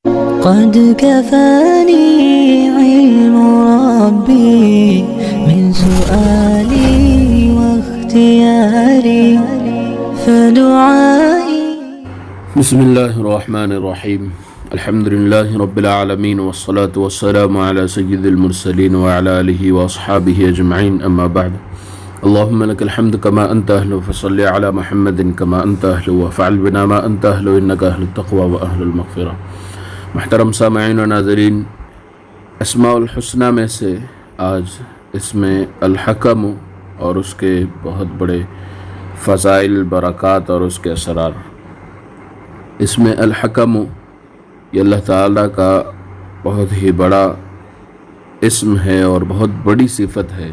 قد كفاني علم ربي من سؤالي واختياري فدعائي. بسم الله الرحمن الرحيم. الحمد لله رب العالمين والصلاة والسلام على سيد المرسلين وعلى آله وأصحابه أجمعين. أما بعد، اللهم لك الحمد كما أنت أهله فصل على محمد كما أنت أهله وفعل بنا ما أنت أهله إنك أهل التقوى وأهل المغفرة. محترم سامعین و ناظرین، اسماء الحسنہ میں سے آج اس میں الحکم اور اس کے بہت بڑے فضائل، برکات اور اس کے اثرات. اس میں الحکم یہ اللہ تعالیٰ کا بہت ہی بڑا اسم ہے اور بہت بڑی صفت ہے.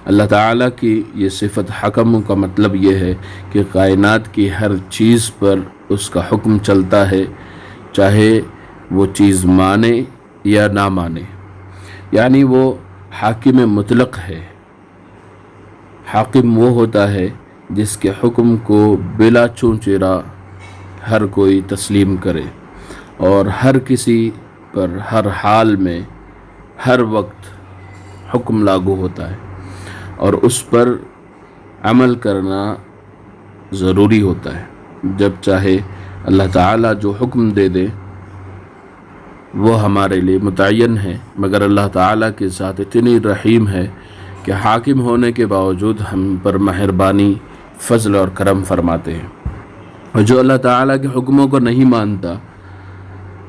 اللہ تعالیٰ کی یہ صفت حکم کا مطلب یہ ہے کہ کائنات کی ہر چیز پر اس کا حکم چلتا ہے، چاہے وہ چیز مانے یا نہ مانے. یعنی وہ حاکم مطلق ہے. حاکم وہ ہوتا ہے جس کے حکم کو بلا چون چرا ہر کوئی تسلیم کرے اور ہر کسی پر ہر حال میں ہر وقت حکم لاگو ہوتا ہے اور اس پر عمل کرنا ضروری ہوتا ہے. جب چاہے اللہ تعالیٰ جو حکم دے دے وہ ہمارے لیے متعین ہے، مگر اللہ تعالیٰ کے ساتھ اتنی رحیم ہے کہ حاکم ہونے کے باوجود ہم پر مہربانی، فضل اور کرم فرماتے ہیں. اور جو اللہ تعالیٰ کے حکموں کو نہیں مانتا،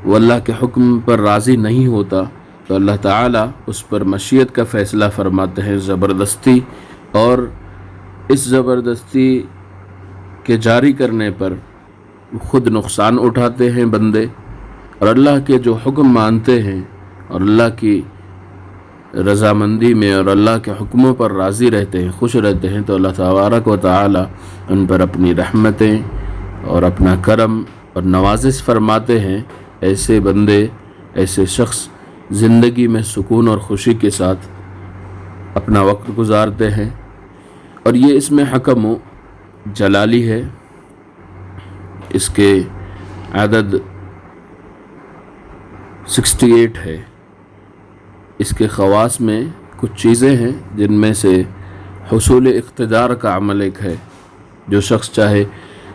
وہ اللہ کے حکم پر راضی نہیں ہوتا، تو اللہ تعالیٰ اس پر مشیت کا فیصلہ فرماتے ہیں زبردستی، اور اس زبردستی کے جاری کرنے پر خود نقصان اٹھاتے ہیں بندے. اور اللہ کے جو حکم مانتے ہیں اور اللہ کی رضامندی میں اور اللہ کے حکموں پر راضی رہتے ہیں، خوش رہتے ہیں، تو اللہ تبارک و تعالی ان پر اپنی رحمتیں اور اپنا کرم اور نوازش فرماتے ہیں. ایسے بندے، ایسے شخص زندگی میں سکون اور خوشی کے ساتھ اپنا وقت گزارتے ہیں. اور یہ اس میں حکم جلالی ہے. اس کے عدد 68 ہے. اس کے خواص میں کچھ چیزیں ہیں جن میں سے حصول اقتدار کا عمل ایک ہے. جو شخص چاہے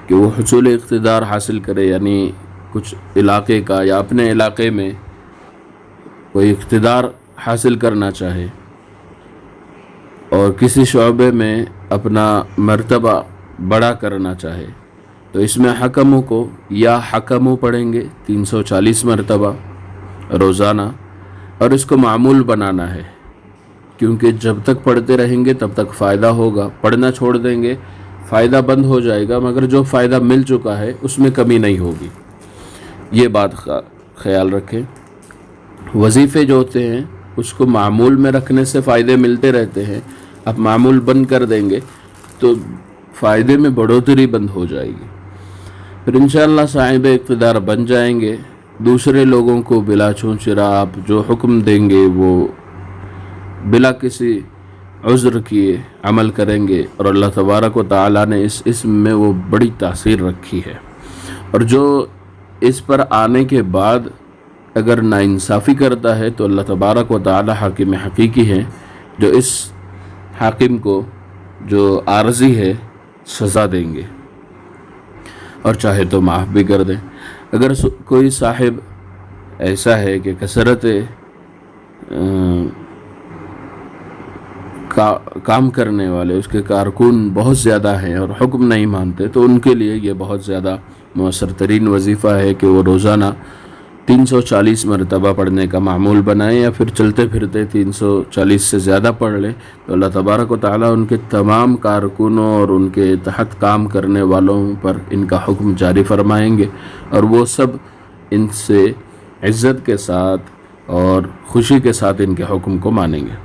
کہ وہ حصول اقتدار حاصل کرے، یعنی کچھ علاقے کا یا اپنے علاقے میں کوئی اقتدار حاصل کرنا چاہے اور کسی شعبے میں اپنا مرتبہ بڑا کرنا چاہے، تو اس میں حکموں کو یا حکموں پڑھیں گے 340 مرتبہ روزانہ، اور اس کو معمول بنانا ہے، کیونکہ جب تک پڑھتے رہیں گے تب تک فائدہ ہوگا. پڑھنا چھوڑ دیں گے فائدہ بند ہو جائے گا، مگر جو فائدہ مل چکا ہے اس میں کمی نہیں ہوگی. یہ بات خیال رکھیں. وظیفے جو ہوتے ہیں اس کو معمول میں رکھنے سے فائدے ملتے رہتے ہیں. اب معمول بند کر دیں گے تو فائدے میں بڑھوتری بند ہو جائے گی. پھر انشاءاللہ صاحب اقتدار بن جائیں گے. دوسرے لوگوں کو بلا چون چرا آپ جو حکم دیں گے وہ بلا کسی عذر کیے عمل کریں گے، اور اللہ تبارک و تعالیٰ نے اس اسم میں وہ بڑی تاثیر رکھی ہے. اور جو اس پر آنے کے بعد اگر ناانصافی کرتا ہے تو اللہ تبارک و تعالیٰ حاکم حقیقی ہے، جو اس حاکم کو جو عارضی ہے سزا دیں گے، اور چاہے تو معاف بھی کر دیں. اگر کوئی صاحب ایسا ہے کہ کثرت کام کرنے والے، اس کے کارکن بہت زیادہ ہیں اور حکم نہیں مانتے، تو ان کے لیے یہ بہت زیادہ مؤثر ترین وظیفہ ہے کہ وہ روزانہ 340 مرتبہ پڑھنے کا معمول بنائیں، یا پھر چلتے پھرتے 340 سے زیادہ پڑھ لیں. تو اللہ تبارک و تعالیٰ ان کے تمام کارکنوں اور ان کے تحت کام کرنے والوں پر ان کا حکم جاری فرمائیں گے، اور وہ سب ان سے عزت کے ساتھ اور خوشی کے ساتھ ان کے حکم کو مانیں گے.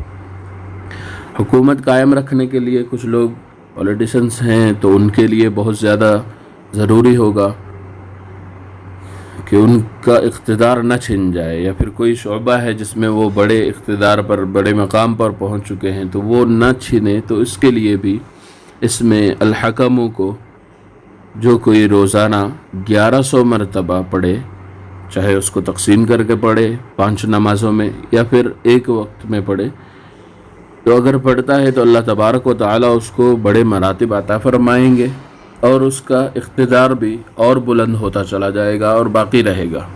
حکومت قائم رکھنے کے لیے کچھ لوگ پولیٹیشنز ہیں، تو ان کے لیے بہت زیادہ ضروری ہوگا کہ ان کا اقتدار نہ چھن جائے، یا پھر کوئی شعبہ ہے جس میں وہ بڑے اقتدار پر، بڑے مقام پر پہنچ چکے ہیں، تو وہ نہ چھنے. تو اس کے لیے بھی اس میں الحکموں کو جو کوئی روزانہ 1100 مرتبہ پڑھے چاہے اس کو تقسیم کر کے پڑھے 5 نمازوں میں یا پھر ایک وقت میں پڑھے، تو اگر پڑھتا ہے تو اللہ تبارک و تعالیٰ اس کو بڑے مراتب عطا فرمائیں گے اور اس کا اقتدار بھی اور بلند ہوتا چلا جائے گا اور باقی رہے گا۔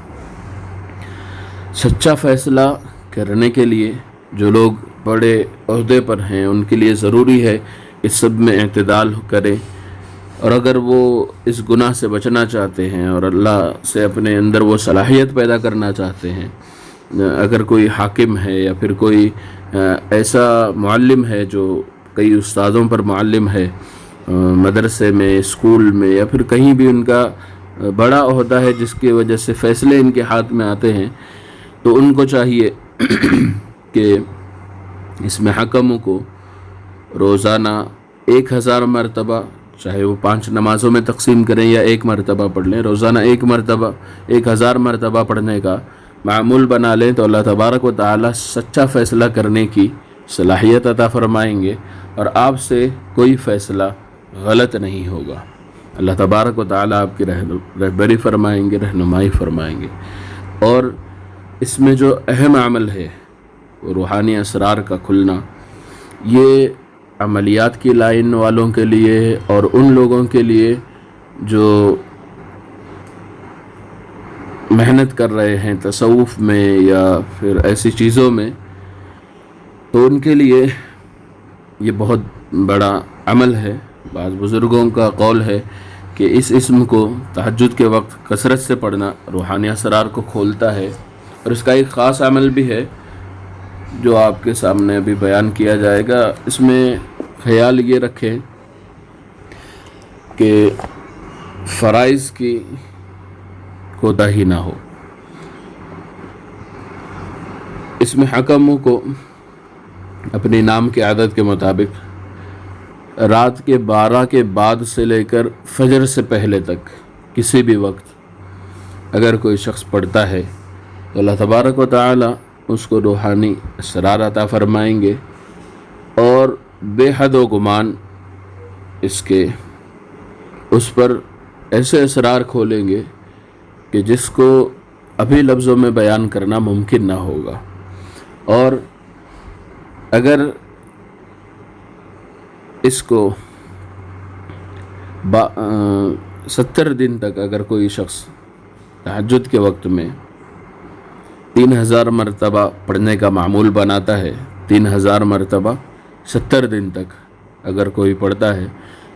سچا فیصلہ کرنے کے لیے جو لوگ بڑے عہدے پر ہیں ان کے لیے ضروری ہے اس سب میں اعتدال کریں، اور اگر وہ اس گناہ سے بچنا چاہتے ہیں اور اللہ سے اپنے اندر وہ صلاحیت پیدا کرنا چاہتے ہیں، اگر کوئی حاکم ہے یا پھر کوئی ایسا معلم ہے جو کئی استادوں پر معلم ہے، مدرسے میں، اسکول میں یا پھر کہیں بھی ان کا بڑا عہدہ ہے جس کی وجہ سے فیصلے ان کے ہاتھ میں آتے ہیں، تو ان کو چاہیے کہ اس میں حکموں کو روزانہ 1000 مرتبہ، چاہے وہ 5 نمازوں میں تقسیم کریں یا 1 مرتبہ پڑھ لیں، روزانہ 1 مرتبہ 1000 مرتبہ پڑھنے کا معمول بنا لیں تو اللہ تبارک و تعالیٰ سچا فیصلہ کرنے کی صلاحیت عطا فرمائیں گے اور آپ سے کوئی فیصلہ غلط نہیں ہوگا۔ اللہ تبارک و تعالیٰ آپ کی رہبری فرمائیں گے، رہنمائی فرمائیں گے۔ اور اس میں جو اہم عمل ہے وہ روحانی اسرار کا کھلنا، یہ عملیات کی لائن والوں کے لیے اور ان لوگوں کے لیے جو محنت کر رہے ہیں تصوف میں یا پھر ایسی چیزوں میں، تو ان کے لیے یہ بہت بڑا عمل ہے۔ بعض بزرگوں کا قول ہے کہ اس اسم کو تہجد کے وقت کثرت سے پڑھنا روحانی اسرار کو کھولتا ہے، اور اس کا ایک خاص عمل بھی ہے جو آپ کے سامنے ابھی بیان کیا جائے گا۔ اس میں خیال یہ رکھیں کہ فرائض کی کوتاہی نہ ہو۔ اس میں حکموں کو اپنی نام کے عدد کے مطابق رات کے 12 کے بعد سے لے کر فجر سے پہلے تک کسی بھی وقت اگر کوئی شخص پڑھتا ہے تو اللہ تبارک و تعالی اس کو روحانی اسرار عطا فرمائیں گے، اور بے حد و گمان اس پر ایسے اسرار کھولیں گے کہ جس کو ابھی لفظوں میں بیان کرنا ممکن نہ ہوگا۔ اور اگر اس کو 70 دن تک اگر کوئی شخص تہجد کے وقت میں 3000 مرتبہ پڑھنے کا معمول بناتا ہے، 3000 مرتبہ 70 دن تک اگر کوئی پڑھتا ہے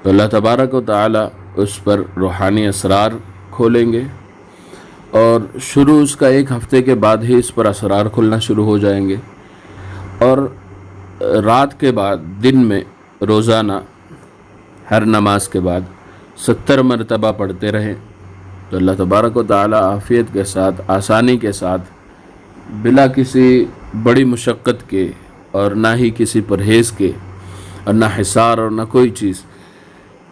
تو اللہ تبارک و تعالی اس پر روحانی اسرار کھولیں گے، اور شروع اس کا 1 ہفتے کے بعد ہی اس پر اسرار کھلنا شروع ہو جائیں گے۔ اور رات کے بعد دن میں روزانہ ہر نماز کے بعد 70 مرتبہ پڑھتے رہیں تو اللہ تبارک و تعالی عافیت کے ساتھ، آسانی کے ساتھ، بلا کسی بڑی مشقت کے اور نہ ہی کسی پرہیز کے اور نہ حصار اور نہ کوئی چیز،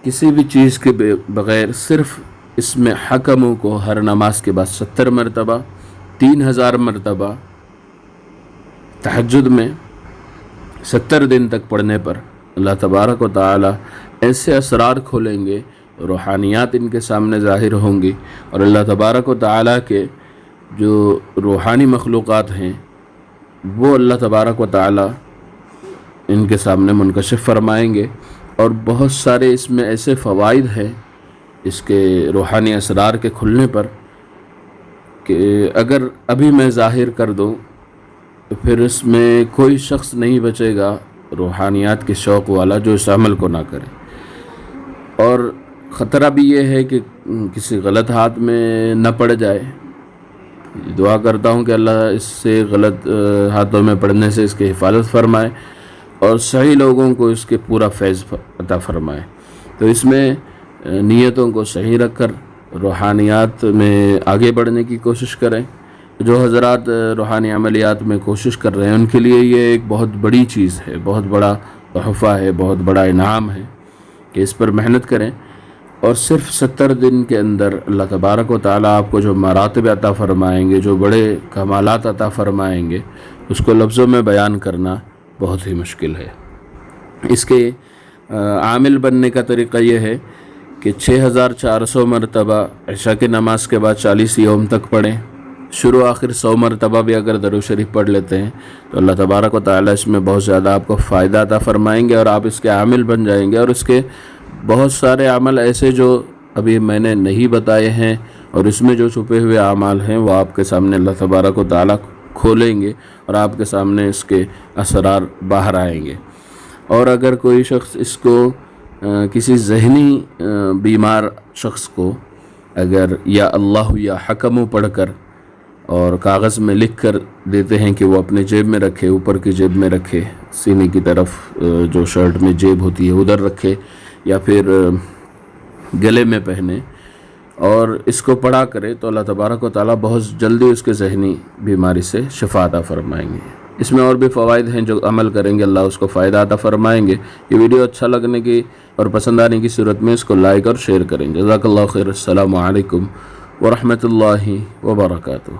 کسی بھی چیز کے بغیر صرف اس میں حکموں کو ہر نماز کے بعد 70 مرتبہ 3000 مرتبہ تہجد میں 70 دن تک پڑھنے پر اللہ تبارک و تعالی ایسے اسرار کھولیں گے، روحانیات ان کے سامنے ظاہر ہوں گی، اور اللہ تبارک و تعالی کے جو روحانی مخلوقات ہیں وہ اللہ تبارک و تعالی ان کے سامنے منکشف فرمائیں گے۔ اور بہت سارے اس میں ایسے فوائد ہیں اس کے روحانی اسرار کے کھلنے پر کہ اگر ابھی میں ظاہر کر دوں تو پھر اس میں کوئی شخص نہیں بچے گا روحانیات کے شوق والا جو اس عمل کو نہ کرے۔ اور خطرہ بھی یہ ہے کہ کسی غلط ہاتھ میں نہ پڑ جائے۔ دعا کرتا ہوں کہ اللہ اس سے غلط ہاتھوں میں پڑنے سے اس کی حفاظت فرمائے اور صحیح لوگوں کو اس کے پورا فیض عطا فرمائے۔ تو اس میں نیتوں کو صحیح رکھ کر روحانیات میں آگے بڑھنے کی کوشش کریں۔ جو حضرات روحانی عملیات میں کوشش کر رہے ہیں ان کے لیے یہ ایک بہت بڑی چیز ہے، بہت بڑا تحفہ ہے، بہت بڑا انعام ہے کہ اس پر محنت کریں، اور صرف 70 دن کے اندر اللہ تبارک و تعالیٰ آپ کو جو مراتب عطا فرمائیں گے، جو بڑے کمالات عطا فرمائیں گے، اس کو لفظوں میں بیان کرنا بہت ہی مشکل ہے۔ اس کے عامل بننے کا طریقہ یہ ہے کہ 6400 مرتبہ عشاء کی نماز کے بعد 40 یوم تک پڑھیں، شروع آخر 100 مرتبہ بھی اگر درود شریف پڑھ لیتے ہیں تو اللہ تبارک و تعالی اس میں بہت زیادہ آپ کو فائدہ عطا فرمائیں گے اور آپ اس کے عامل بن جائیں گے، اور اس کے بہت سارے عمل ایسے جو ابھی میں نے نہیں بتائے ہیں اور اس میں جو چھپے ہوئے اعمال ہیں وہ آپ کے سامنے اللہ تبارک و تعالی کھولیں گے اور آپ کے سامنے اس کے اسرار باہر آئیں گے۔ اور اگر کوئی شخص اس کو کسی ذہنی بیمار شخص کو اگر یا اللہ یا حکم پڑھ کر اور کاغذ میں لکھ کر دیتے ہیں کہ وہ اپنے جیب میں رکھے، اوپر کی جیب میں رکھے، سینے کی طرف جو شرٹ میں جیب ہوتی ہے ادھر رکھے یا پھر گلے میں پہنے اور اس کو پڑھا کرے تو اللہ تبارک و تعالیٰ بہت جلدی اس کے ذہنی بیماری سے شفا عطا فرمائیں گے۔ اس میں اور بھی فوائد ہیں، جو عمل کریں گے اللہ اس کو فائدہ عطا فرمائیں گے۔ یہ ویڈیو اچھا لگنے کی اور پسند آنے کی صورت میں اس کو لائک اور شیئر کریں۔ جزاک اللہ خیر۔ السلام علیکم ورحمۃ اللہ وبرکاتہ۔